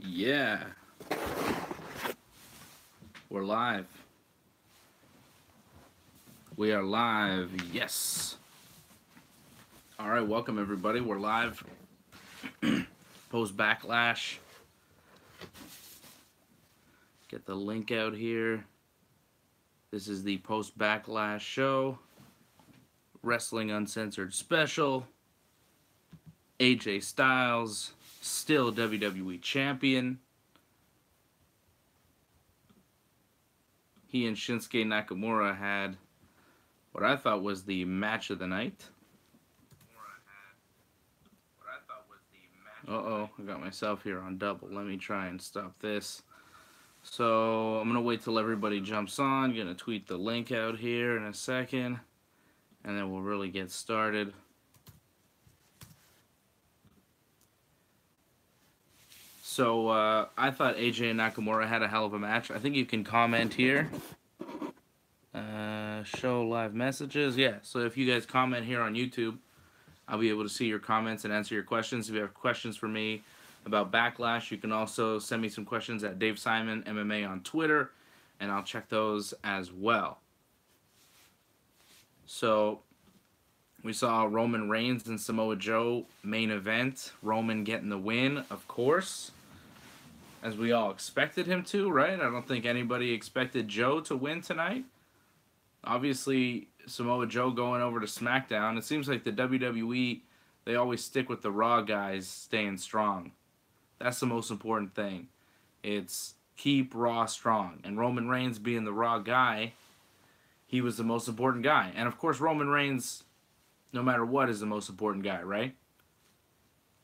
Yeah, we're live. We are live, yes. All right, welcome everybody. We're live. Post Backlash. Get the link out here. This is the Post Backlash show. Wrestling Uncensored special. AJ Styles, still WWE champion. He and Shinsuke Nakamura had what I thought was the match of the night. Uh-oh, I got myself here on double. Let me try and stop this. So, I'm going to wait till everybody jumps on. Going to tweet the link out here in a second. And then we'll really get started. So, I thought AJ and Nakamura had a hell of a match. I think you can comment here. Show live messages. Yeah, so if you guys comment here on YouTube, I'll be able to see your comments and answer your questions. If you have questions for me about Backlash, you can also send me some questions at Dave Simon MMA on Twitter, and I'll check those as well. So, we saw Roman Reigns and Samoa Joe main event. Roman getting the win, of course, as we all expected him to, right? I don't think anybody expected Joe to win tonight. Obviously, Samoa Joe going over to SmackDown. It seems like the WWE, they always stick with the Raw guys staying strong. That's the most important thing. It's keep Raw strong. And Roman Reigns being the Raw guy, he was the most important guy. And of course, Roman Reigns, no matter what, is the most important guy, right?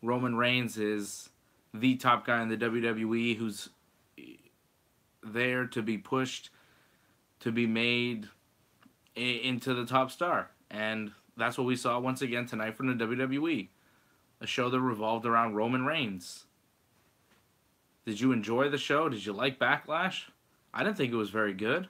Roman Reigns is the top guy in the WWE who's there to be pushed, to be made into the top star. And that's what we saw once again tonight from the WWE. A show that revolved around Roman Reigns. Did you enjoy the show? Did you like Backlash? I didn't think it was very good.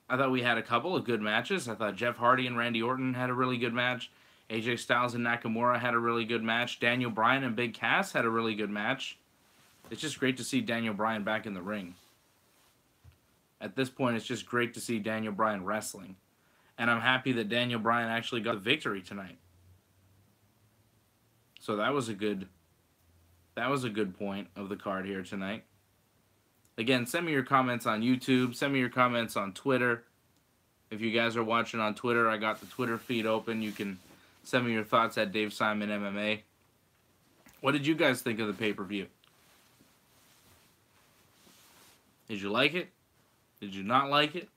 I thought we had a couple of good matches. I thought Jeff Hardy and Randy Orton had a really good match. AJ Styles and Nakamura had a really good match. Daniel Bryan and Big Cass had a really good match. It's just great to see Daniel Bryan back in the ring. At this point, it's just great to see Daniel Bryan wrestling. And I'm happy that Daniel Bryan actually got the victory tonight. So that was a good point of the card here tonight. Again, send me your comments on YouTube. Send me your comments on Twitter. If you guys are watching on Twitter, I got the Twitter feed open. You can send me your thoughts at Dave Simon MMA. What did you guys think of the pay-per-view? Did you like it? Did you not like it?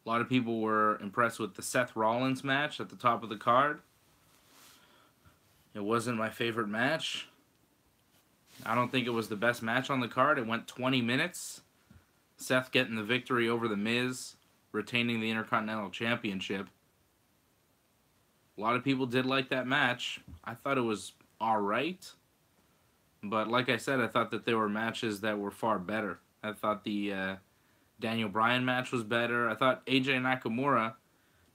A lot of people were impressed with the Seth Rollins match at the top of the card. It wasn't my favorite match. I don't think it was the best match on the card. It went 20 minutes. Seth getting the victory over The Miz, retaining the Intercontinental Championship. A lot of people did like that match. I thought it was alright. But like I said, I thought that there were matches that were far better. I thought the Daniel Bryan match was better. I thought AJ Nakamura,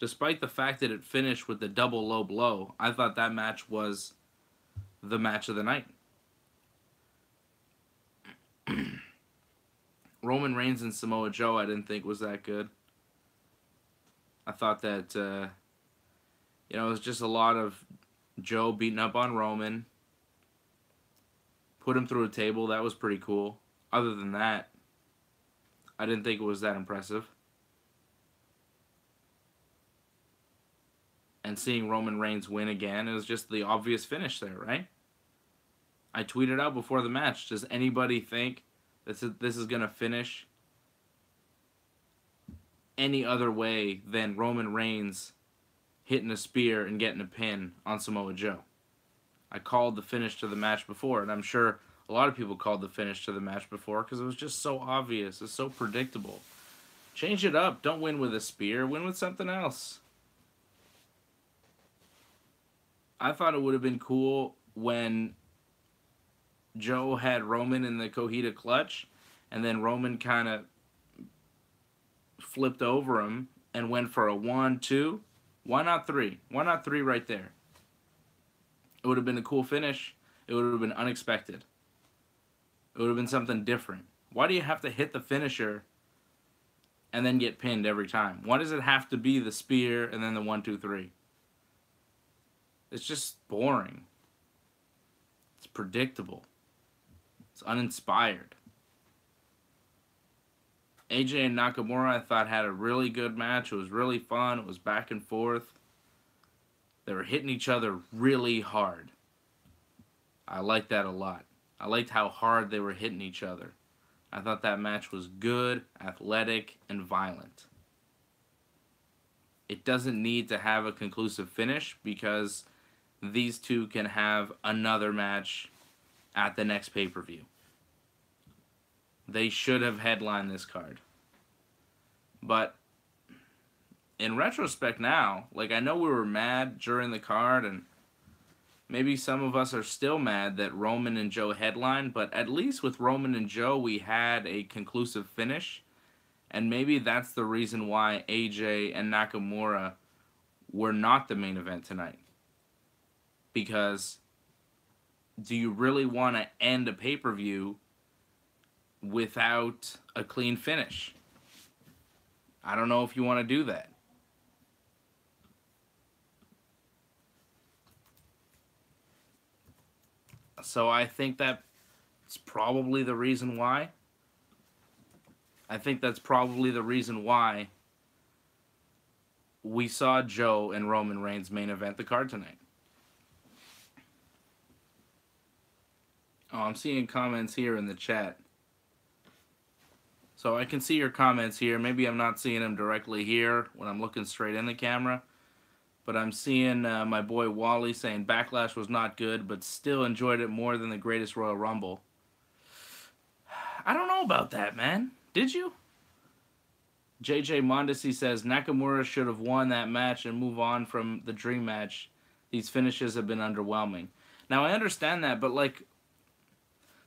despite the fact that it finished with the double low blow, I thought that match was the match of the night. Roman Reigns and Samoa Joe I didn't think was that good. I thought that, it was just a lot of Joe beating up on Roman. Put him through a table. That was pretty cool. Other than that, I didn't think it was that impressive. And seeing Roman Reigns win again, it was just the obvious finish there, right? I tweeted out before the match, does anybody think this is going to finish any other way than Roman Reigns hitting a spear and getting a pin on Samoa Joe? I called the finish to the match before, and I'm sure a lot of people called the finish to the match before because it was just so obvious. It's so predictable. Change it up. Don't win with a spear. Win with something else. I thought it would have been cool when Joe had Roman in the Cojita clutch, and then Roman kind of flipped over him and went for a 1-2. Why not 3? Why not 3 right there? It would have been a cool finish. It would have been unexpected. It would have been something different. Why do you have to hit the finisher and then get pinned every time? Why does it have to be the spear and then the 1, 2, 3? It's just boring. It's predictable. It's uninspired. AJ and Nakamura, I thought, had a really good match. It was really fun. It was back and forth. They were hitting each other really hard. I liked that a lot. I liked how hard they were hitting each other. I thought that match was good, athletic, and violent. It doesn't need to have a conclusive finish because these two can have another match at the next pay-per-view. They should have headlined this card. But in retrospect now, like, I know we were mad during the card, and maybe some of us are still mad that Roman and Joe headlined, but at least with Roman and Joe, we had a conclusive finish. And maybe that's the reason why AJ and Nakamura were not the main event tonight. Because do you really want to end a pay-per-view without a clean finish? I don't know if you want to do that. So I think that's probably the reason why. I think that's probably the reason why we saw Joe and Roman Reigns main event the card tonight. Oh, I'm seeing comments here in the chat. So I can see your comments here. Maybe I'm not seeing them directly here when I'm looking straight in the camera. But I'm seeing my boy Wally saying Backlash was not good, but still enjoyed it more than the greatest Royal Rumble. I don't know about that, man. Did you? JJ Mondesi says Nakamura should have won that match and move on from the dream match. These finishes have been underwhelming. Now, I understand that, but, like,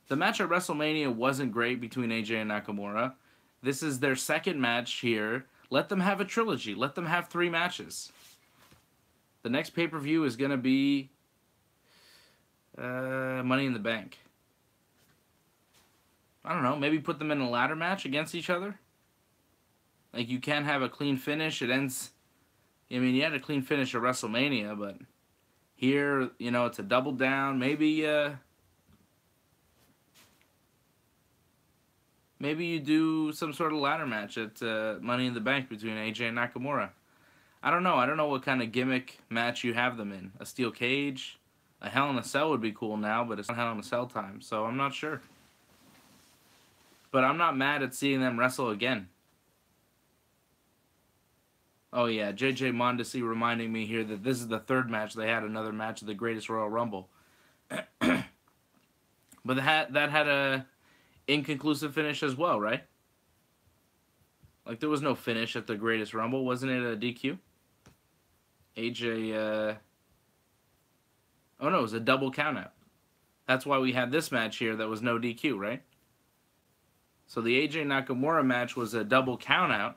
the match at WrestleMania wasn't great between AJ and Nakamura. This is their second match here. Let them have a trilogy. Let them have 3 matches. The next pay-per-view is going to be Money in the Bank. I don't know. Maybe put them in a ladder match against each other. Like, you can't have a clean finish. It ends... I mean, you had a clean finish at WrestleMania, but here, you know, it's a double down. Maybe, maybe you do some sort of ladder match at Money in the Bank between AJ and Nakamura. I don't know. I don't know what kind of gimmick match you have them in. A steel cage? A Hell in a Cell would be cool now, but it's not Hell in a Cell time, so I'm not sure. But I'm not mad at seeing them wrestle again. Oh yeah, JJ Mondesi reminding me here that this is the 3rd match. They had another match of the Greatest Royal Rumble. But that had a inconclusive finish as well, right? Like, there was no finish at the Greatest Rumble. Wasn't it a DQ? AJ, oh no, it was a double countout. That's why we had this match here that was no DQ, right? So the AJ Nakamura match was a double countout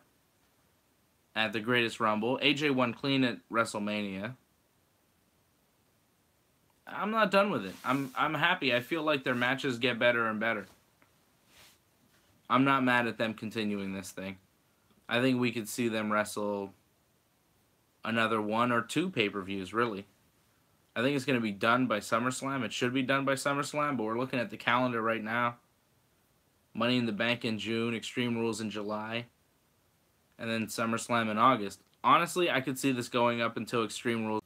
at the Greatest Rumble. AJ won clean at WrestleMania. I'm not done with it. I'm happy. I feel like their matches get better and better. I'm not mad at them continuing this thing. I think we could see them wrestle another 1 or 2 pay-per-views, really. I think it's going to be done by SummerSlam. It should be done by SummerSlam, but we're looking at the calendar right now. Money in the Bank in June, Extreme Rules in July, and then SummerSlam in August. Honestly, I could see this going up until Extreme Rules.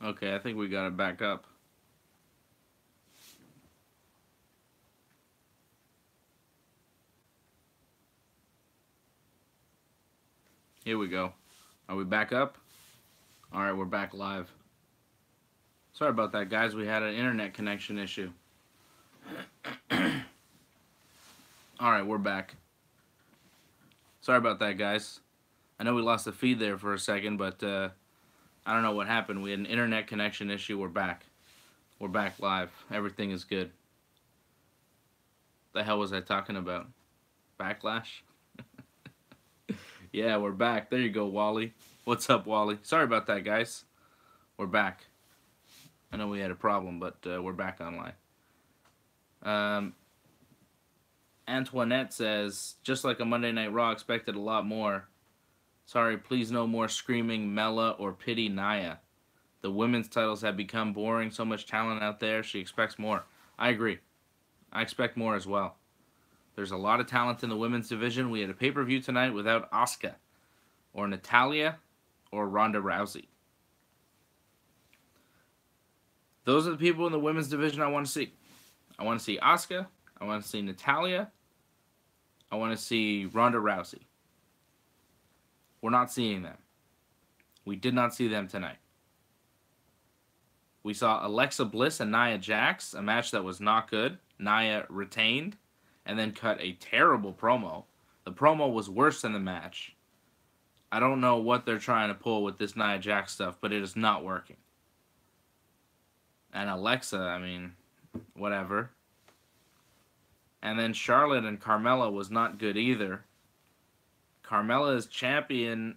Okay, I think we got it back up. Here we go. Are we back up? Alright, we're back live. Sorry about that, guys. We had an internet connection issue. Alright, we're back. Sorry about that, guys. I know we lost the feed there for a second, but I don't know what happened. We had an internet connection issue. We're back. We're back live. Everything is good. The hell was I talking about? Backlash? Yeah, we're back. There you go, Wally. What's up, Wally? Sorry about that, guys. We're back. I know we had a problem, but we're back online. Um, Antoinette says, just like a Monday Night Raw, expected a lot more. Sorry, please no more screaming Mela or pity Nia. The women's titles have become boring. So much talent out there. She expects more. I agree. I expect more as well. There's a lot of talent in the women's division. We had a pay-per-view tonight without Asuka or Natalya or Ronda Rousey. Those are the people in the women's division I want to see. I want to see Asuka. I want to see Natalya. I want to see Ronda Rousey. We're not seeing them. We did not see them tonight. We saw Alexa Bliss and Nia Jax, a match that was not good. Nia retained and then cut a terrible promo. The promo was worse than the match. I don't know what they're trying to pull with this Nia Jax stuff, but it is not working. And Alexa, I mean, whatever. And then Charlotte and Carmella was not good either. Carmella is champion.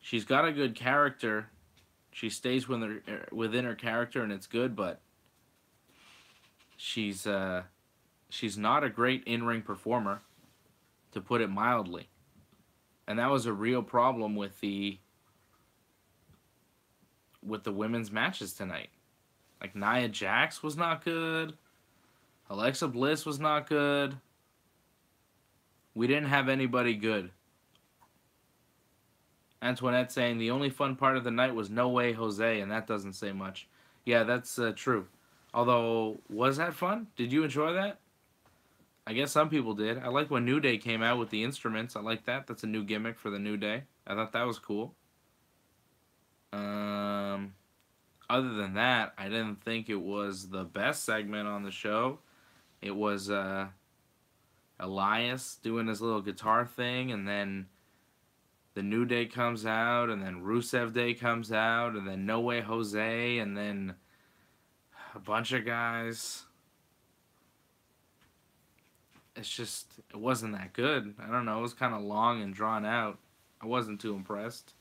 She's got a good character. She stays within her character, and it's good, but she's not a great in-ring performer, to put it mildly. And that was a real problem with the women's matches tonight. Like, Nia Jax was not good. Alexa Bliss was not good. We didn't have anybody good. Antoinette saying the only fun part of the night was No Way Jose, and that doesn't say much. Yeah, that's true. Although, was that fun? Did you enjoy that? I guess some people did. I like when New Day came out with the instruments. I like that. That's a new gimmick for the New Day. I thought that was cool. Other than that, I didn't think it was the best segment on the show. It was Elias doing his little guitar thing, and then the New Day comes out, and then Rusev Day comes out, and then No Way Jose, and then a bunch of guys. It's just, it wasn't that good. I don't know, it was kind of long and drawn out. I wasn't too impressed.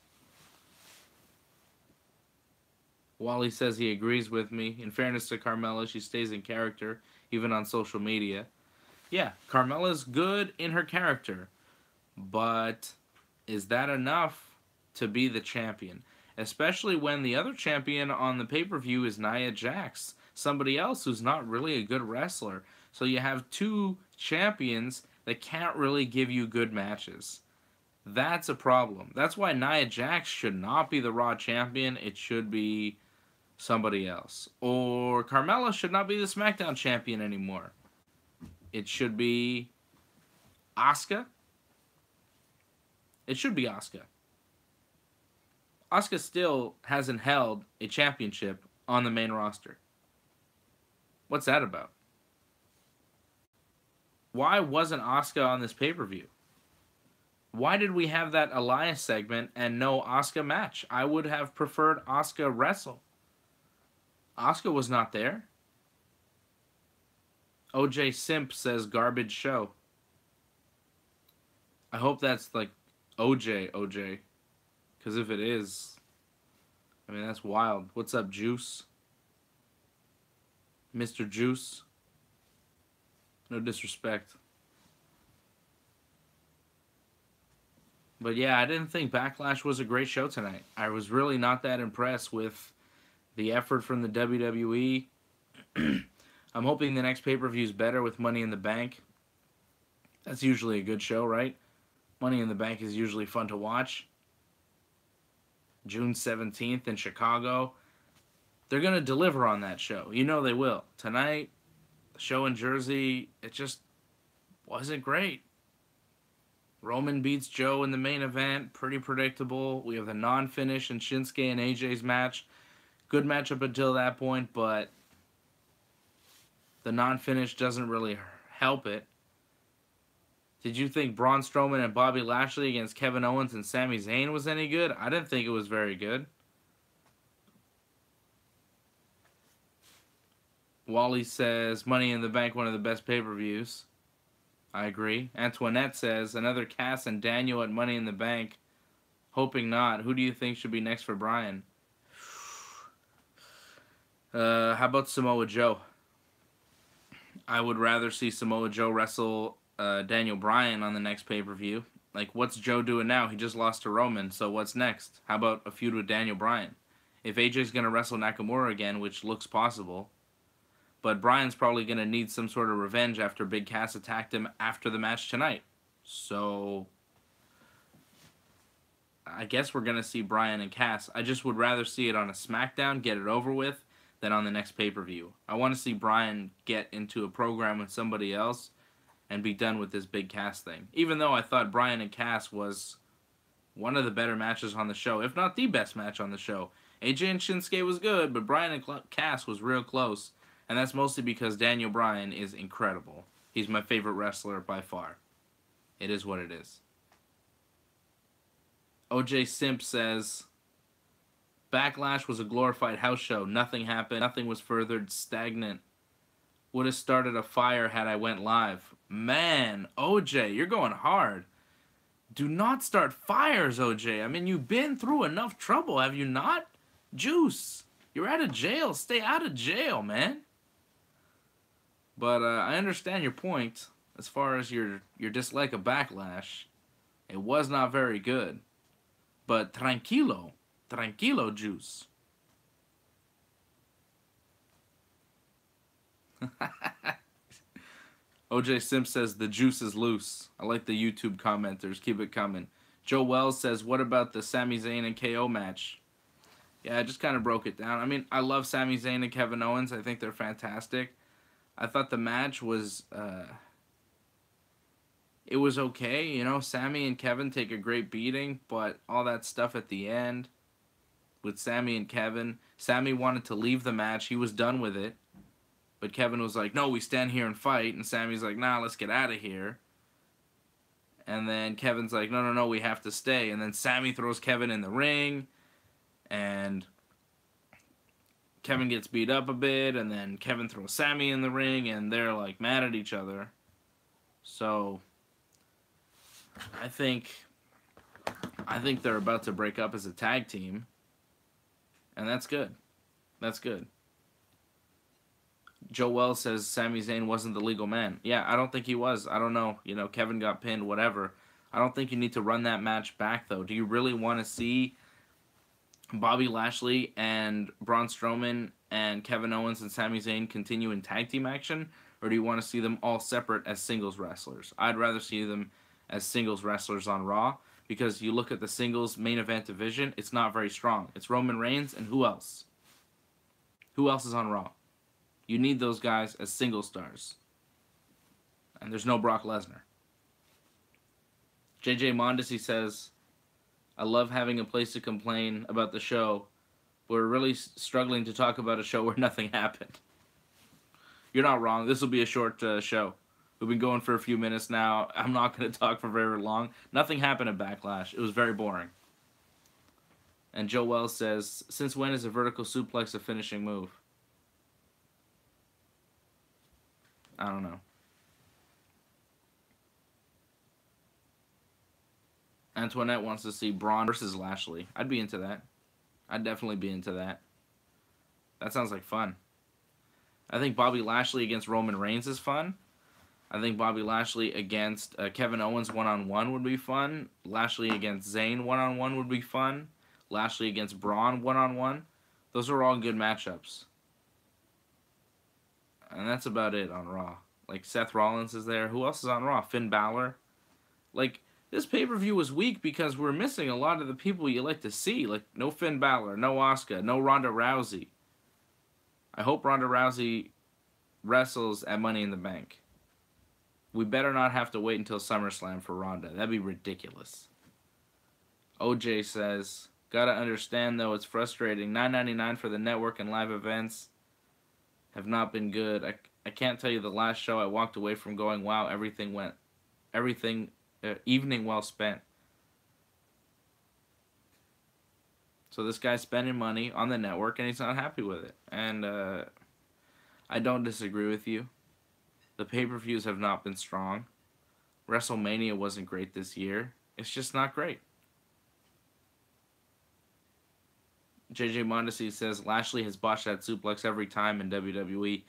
Wally says he agrees with me. In fairness to Carmella, she stays in character, even on social media. Yeah, Carmella's good in her character, but is that enough to be the champion? Especially when the other champion on the pay-per-view is Nia Jax, somebody else who's not really a good wrestler. So you have two champions that can't really give you good matches. That's a problem. That's why Nia Jax should not be the Raw champion. It should be somebody else. Or Carmella should not be the SmackDown champion anymore. It should be Asuka. It should be Asuka. Asuka still hasn't held a championship on the main roster. What's that about? Why wasn't Asuka on this pay-per-view? Why did we have that Elias segment and no Asuka match? I would have preferred Asuka wrestle. Asuka was not there. OJ Simp says garbage show. I hope that's like OJ. Because if it is, I mean, that's wild. What's up, Juice? Mr. Juice? No disrespect. But yeah, I didn't think Backlash was a great show tonight. I was really not that impressed with the effort from the WWE. I'm hoping the next pay-per-view is better with Money in the Bank. That's usually a good show, right? Money in the Bank is usually fun to watch. June 17th in Chicago. They're going to deliver on that show. You know they will. Tonight, the show in Jersey, it just wasn't great. Roman beats Joe in the main event. Pretty predictable. We have the non-finish in Shinsuke and AJ's match. Good matchup until that point, but the non-finish doesn't really help it. Did you think Braun Strowman and Bobby Lashley against Kevin Owens and Sami Zayn was any good? I didn't think it was very good. Wally says, Money in the Bank, one of the best pay-per-views. I agree. Antoinette says, another Cass and Daniel at Money in the Bank. Hoping not. Who do you think should be next for Bryan? How about Samoa Joe? I would rather see Samoa Joe wrestle Daniel Bryan on the next pay-per-view. Like, what's Joe doing now? He just lost to Roman, so what's next? How about a feud with Daniel Bryan? If AJ's going to wrestle Nakamura again, which looks possible, but Bryan's probably going to need some sort of revenge after Big Cass attacked him after the match tonight. So, I guess we're going to see Bryan and Cass. I just would rather see it on a SmackDown, get it over with, than on the next pay-per-view. I want to see Bryan get into a program with somebody else and be done with this Big Cass thing. Even though I thought Bryan and Cass was one of the better matches on the show, if not the best match on the show. AJ and Shinsuke was good, but Bryan and Cass was real close, and that's mostly because Daniel Bryan is incredible. He's my favorite wrestler by far. It is what it is. OJ Simp says, Backlash was a glorified house show. Nothing happened. Nothing was furthered. Stagnant. Would have started a fire had I went live. Man, OJ, you're going hard. Do not start fires, OJ. I mean, you've been through enough trouble, have you not? Juice, you're out of jail. Stay out of jail, man. But I understand your point as far as your dislike of Backlash. It was not very good. But tranquilo, Juice. OJ Simp says the juice is loose. I like the YouTube commenters. Keep it coming. Joe Wells says, what about the Sami Zayn and KO match? Yeah, I just kind of broke it down. I mean, I love Sami Zayn and Kevin Owens. I think they're fantastic. I thought the match was, it was okay. You know, Sami and Kevin take a great beating, but all that stuff at the end with Sami and Kevin, Sami wanted to leave the match. He was done with it. But Kevin was like, no, we stand here and fight. And Sami's like, nah, let's get out of here. And then Kevin's like, no, we have to stay. And then Sami throws Kevin in the ring. And Kevin gets beat up a bit. And then Kevin throws Sami in the ring. And they're like mad at each other. So I think they're about to break up as a tag team. And that's good. That's good. Joe Wells says Sami Zayn wasn't the legal man. Yeah, I don't think he was. I don't know. You know, Kevin got pinned, whatever. I don't think you need to run that match back, though. Do you really want to see Bobby Lashley and Braun Strowman and Kevin Owens and Sami Zayn continue in tag team action? Or do you want to see them all separate as singles wrestlers? I'd rather see them as singles wrestlers on Raw, because you look at the singles main event division, it's not very strong. It's Roman Reigns, and who else? Who else is on Raw? You need those guys as single stars. And there's no Brock Lesnar. JJ Mondesi says, I love having a place to complain about the show. We're really struggling to talk about a show where nothing happened. You're not wrong. This will be a short show. We've been going for a few minutes now. I'm not going to talk for very long. Nothing happened at Backlash. It was very boring. And Joe Wells says, since when is a vertical suplex a finishing move? I don't know. Antoinette wants to see Braun versus Lashley. I'd be into that. I'd definitely be into that. That sounds like fun. I think Bobby Lashley against Roman Reigns is fun. I think Bobby Lashley against Kevin Owens one-on-one would be fun. Lashley against Zayn one-on-one would be fun. Lashley against Braun one-on-one. Those are all good matchups. And that's about it on Raw. Like, Seth Rollins is there. Who else is on Raw? Finn Balor. Like, this pay-per-view was weak because we're missing a lot of the people you like to see. Like, no Finn Balor, no Asuka, no Ronda Rousey. I hope Ronda Rousey wrestles at Money in the Bank. We better not have to wait until SummerSlam for Ronda. That'd be ridiculous. OJ says, gotta understand, though, it's frustrating. $9.99 for the network and live events have not been good. I can't tell you the last show I walked away from going, wow, evening well spent. So this guy's spending money on the network and he's not happy with it. And I don't disagree with you. The pay-per-views have not been strong. WrestleMania wasn't great this year. It's just not great. JJ Mondesi says Lashley has botched that suplex every time in WWE.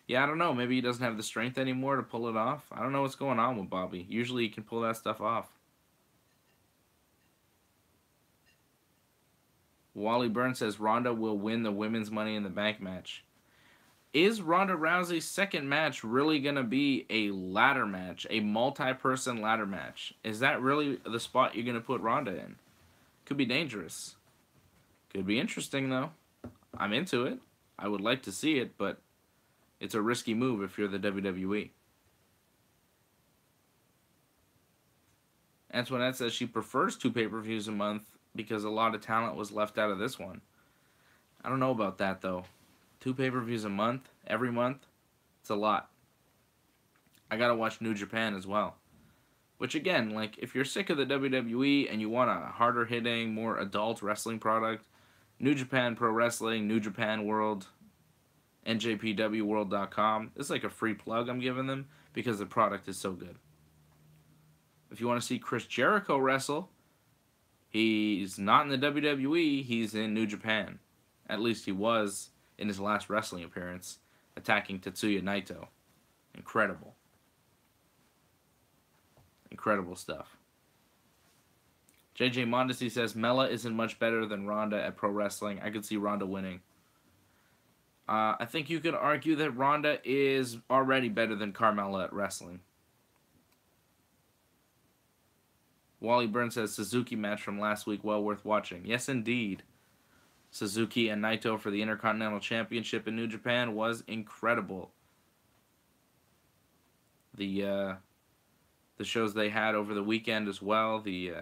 Yeah, I don't know. Maybe he doesn't have the strength anymore to pull it off. I don't know what's going on with Bobby. Usually he can pull that stuff off. Wally Burns says Ronda will win the women's Money in the Bank match. Is Ronda Rousey's second match really going to be a ladder match, a multi-person ladder match? Is that really the spot you're going to put Ronda in? Could be dangerous. Could be interesting, though. I'm into it. I would like to see it, but it's a risky move if you're the WWE. Antoinette says she prefers 2 pay-per-views a month because a lot of talent was left out of this one. I don't know about that, though. 2 pay-per-views a month, every month, it's a lot. I gotta watch New Japan as well. Which again, like, if you're sick of the WWE and you want a harder hitting, more adult wrestling product, New Japan Pro Wrestling, New Japan World, NJPWWorld.com. It's like a free plug I'm giving them because the product is so good. If you want to see Chris Jericho wrestle, he's not in the WWE, he's in New Japan. At least he was in his last wrestling appearance, attacking Tetsuya Naito. Incredible. Incredible stuff. JJ Mondesi says Mela isn't much better than Ronda at pro wrestling. I could see Ronda winning. I think you could argue that Ronda is already better than Carmella at wrestling. Wally Burns says Suzuki match from last week well worth watching. Yes, indeed. Suzuki and Naito for the Intercontinental Championship in New Japan was incredible. The shows they had over the weekend as well, the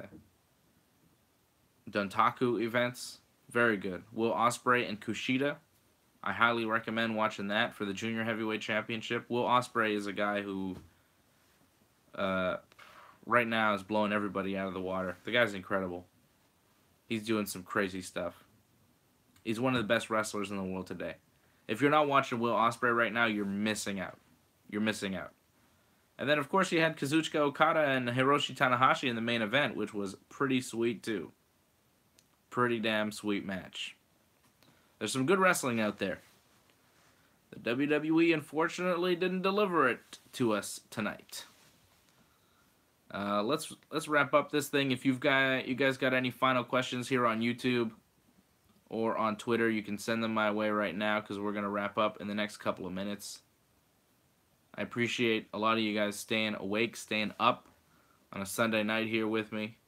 Dontaku events, very good. Will Ospreay and Kushida, I highly recommend watching that for the Junior Heavyweight Championship. Will Ospreay is a guy who right now is blowing everybody out of the water. The guy's incredible. He's doing some crazy stuff. He's one of the best wrestlers in the world today. If you're not watching Will Ospreay right now, you're missing out. You're missing out. And then, of course, you had Kazuchika Okada and Hiroshi Tanahashi in the main event, which was pretty sweet, too. Pretty damn sweet match. There's some good wrestling out there. The WWE, unfortunately, didn't deliver it to us tonight. Let's wrap up this thing. If you guys got any final questions here on YouTube or on Twitter, you can send them my way right now because we're going to wrap up in the next couple of minutes. I appreciate a lot of you guys staying awake, staying up on a Sunday night here with me.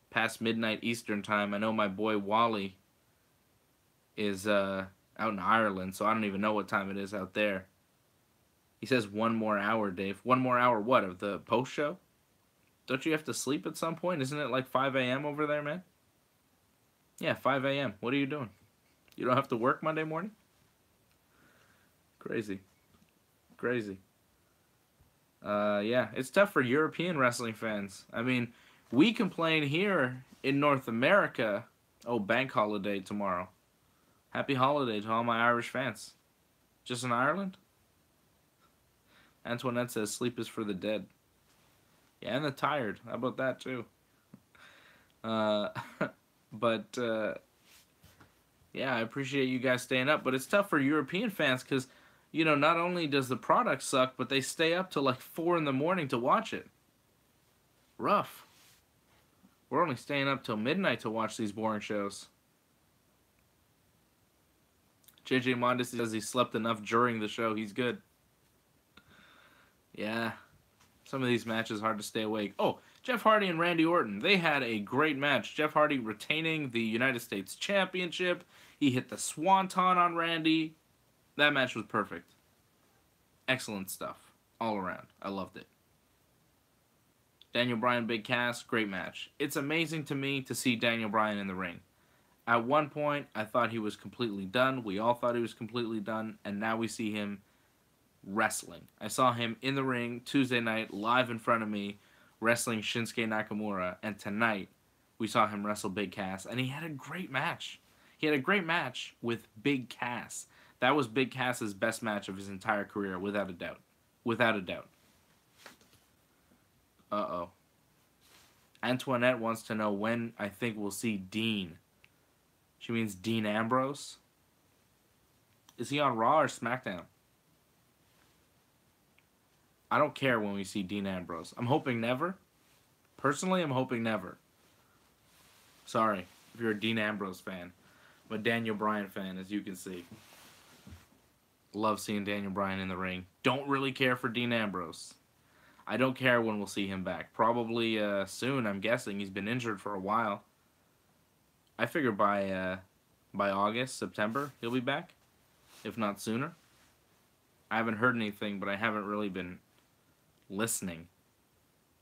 Past midnight Eastern time. I know my boy Wally is out in Ireland, so I don't even know what time it is out there. He says 1 more hour, Dave. 1 more hour what, of the post show? Don't you have to sleep at some point? Isn't it like 5 a.m. over there, man? Yeah, 5 a.m. What are you doing? You don't have to work Monday morning? Crazy. Crazy. Yeah, it's tough for European wrestling fans. I mean, we complain here in North America. Oh, bank holiday tomorrow. Happy holiday to all my Irish fans. Just in Ireland? Antoinette says sleep is for the dead. Yeah, and the tired. How about that, too? Yeah, I appreciate you guys staying up. But it's tough for European fans because, you know, not only does the product suck, but they stay up till like 4 in the morning to watch it. Rough. We're only staying up till midnight to watch these boring shows. JJ Mondesi says he slept enough during the show. He's good. Yeah. Some of these matches hard to stay awake. Oh, Jeff Hardy and Randy Orton. They had a great match. Jeff Hardy retaining the United States Championship. He hit the swanton on Randy. That match was perfect. Excellent stuff. All around. I loved it. Daniel Bryan, Big Cass. Great match. It's amazing to me to see Daniel Bryan in the ring. At one point, I thought he was completely done. We all thought he was completely done. And now we see him wrestling. I saw him in the ring Tuesday night, live in front of me, wrestling Shinsuke Nakamura. And tonight, we saw him wrestle Big Cass. And he had a great match. He had a great match with Big Cass. That was Big Cass's best match of his entire career, without a doubt. Without a doubt. Uh-oh. Antoinette wants to know when I think we'll see Dean. She means Dean Ambrose. Is he on Raw or SmackDown? I don't care when we see Dean Ambrose. I'm hoping never. Personally, I'm hoping never. Sorry if you're a Dean Ambrose fan. I'm a Daniel Bryan fan, as you can see. Love seeing Daniel Bryan in the ring. Don't really care for Dean Ambrose. I don't care when we'll see him back. Probably soon, I'm guessing. He's been injured for a while. I figure by August, September, he'll be back. If not sooner. I haven't heard anything, but I haven't really been listening.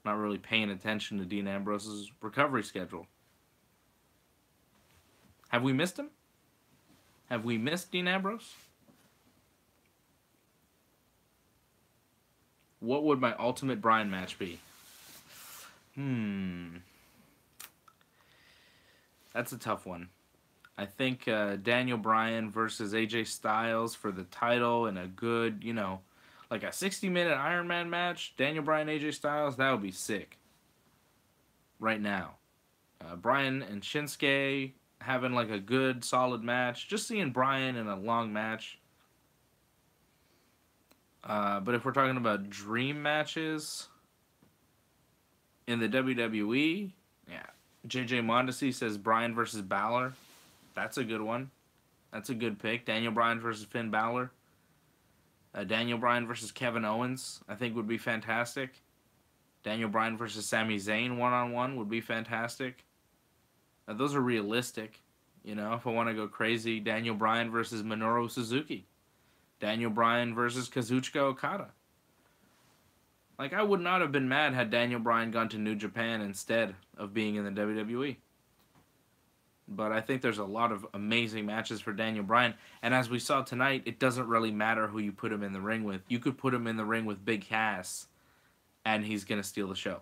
Not really paying attention to Dean Ambrose's recovery schedule. Have we missed him? Have we missed Dean Ambrose? What would my ultimate Bryan match be? That's a tough one. I think Daniel Bryan versus AJ Styles for the title and a good, like a 60-minute Iron Man match. Daniel Bryan, AJ Styles, that would be sick. Right now. Bryan and Shinsuke having like a good, solid match. Just seeing Bryan in a long match. But if we're talking about dream matches in the WWE, yeah. JJ Mondesi says Bryan versus Balor. That's a good one. That's a good pick. Daniel Bryan versus Finn Balor. Daniel Bryan versus Kevin Owens, I think would be fantastic. Daniel Bryan versus Sami Zayn one-on-one would be fantastic. Those are realistic. If I want to go crazy, Daniel Bryan versus Minoru Suzuki. Daniel Bryan versus Kazuchika Okada. Like, I would not have been mad had Daniel Bryan gone to New Japan instead of being in the WWE. But I think there's a lot of amazing matches for Daniel Bryan. And as we saw tonight, it doesn't really matter who you put him in the ring with. You could put him in the ring with Big Cass, and he's going to steal the show.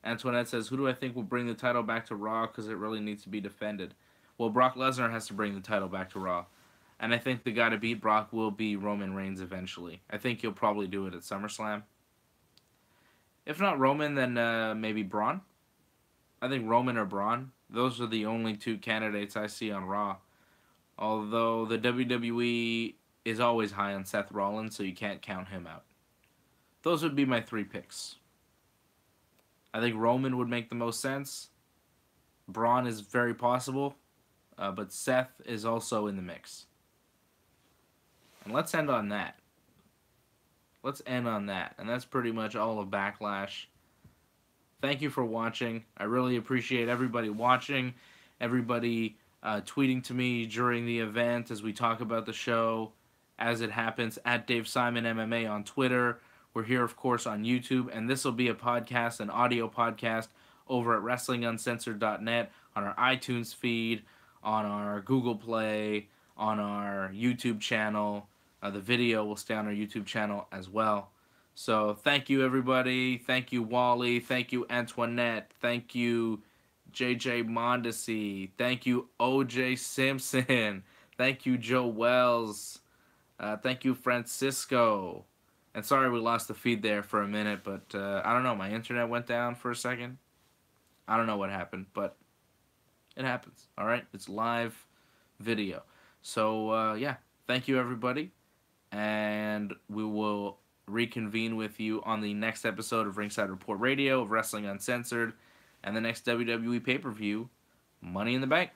Antoinette says, who do I think will bring the title back to Raw because it really needs to be defended? Well, Brock Lesnar has to bring the title back to Raw. And I think the guy to beat Brock will be Roman Reigns eventually. I think he'll probably do it at SummerSlam. If not Roman, then maybe Braun. I think Roman or Braun. Those are the only two candidates I see on Raw. Although the WWE is always high on Seth Rollins, so you can't count him out. Those would be my three picks. I think Roman would make the most sense. Braun is very possible. But Seth is also in the mix. And let's end on that. And that's pretty much all of Backlash. Thank you for watching. I really appreciate everybody watching, everybody tweeting to me during the event as we talk about the show as it happens, at Dave Simon MMA on Twitter. We're here, of course, on YouTube, and this will be a podcast, an audio podcast, over at WrestlingUncensored.net, on our iTunes feed, on our Google Play, on our YouTube channel. The video will stay on our YouTube channel as well. So thank you, everybody. Thank you, Wally. Thank you, Antoinette. Thank you, JJ Mondesi. Thank you, OJ Simpson. Thank you, Joe Wells. Thank you, Francisco. And sorry we lost the feed there for a minute, but I don't know. My internet went down for a second. I don't know what happened, but it happens. All right? It's live video. So, yeah. Thank you, everybody. And we will reconvene with you on the next episode of Ringside Report Radio, of Wrestling Uncensored, and the next WWE pay-per-view, Money in the Bank.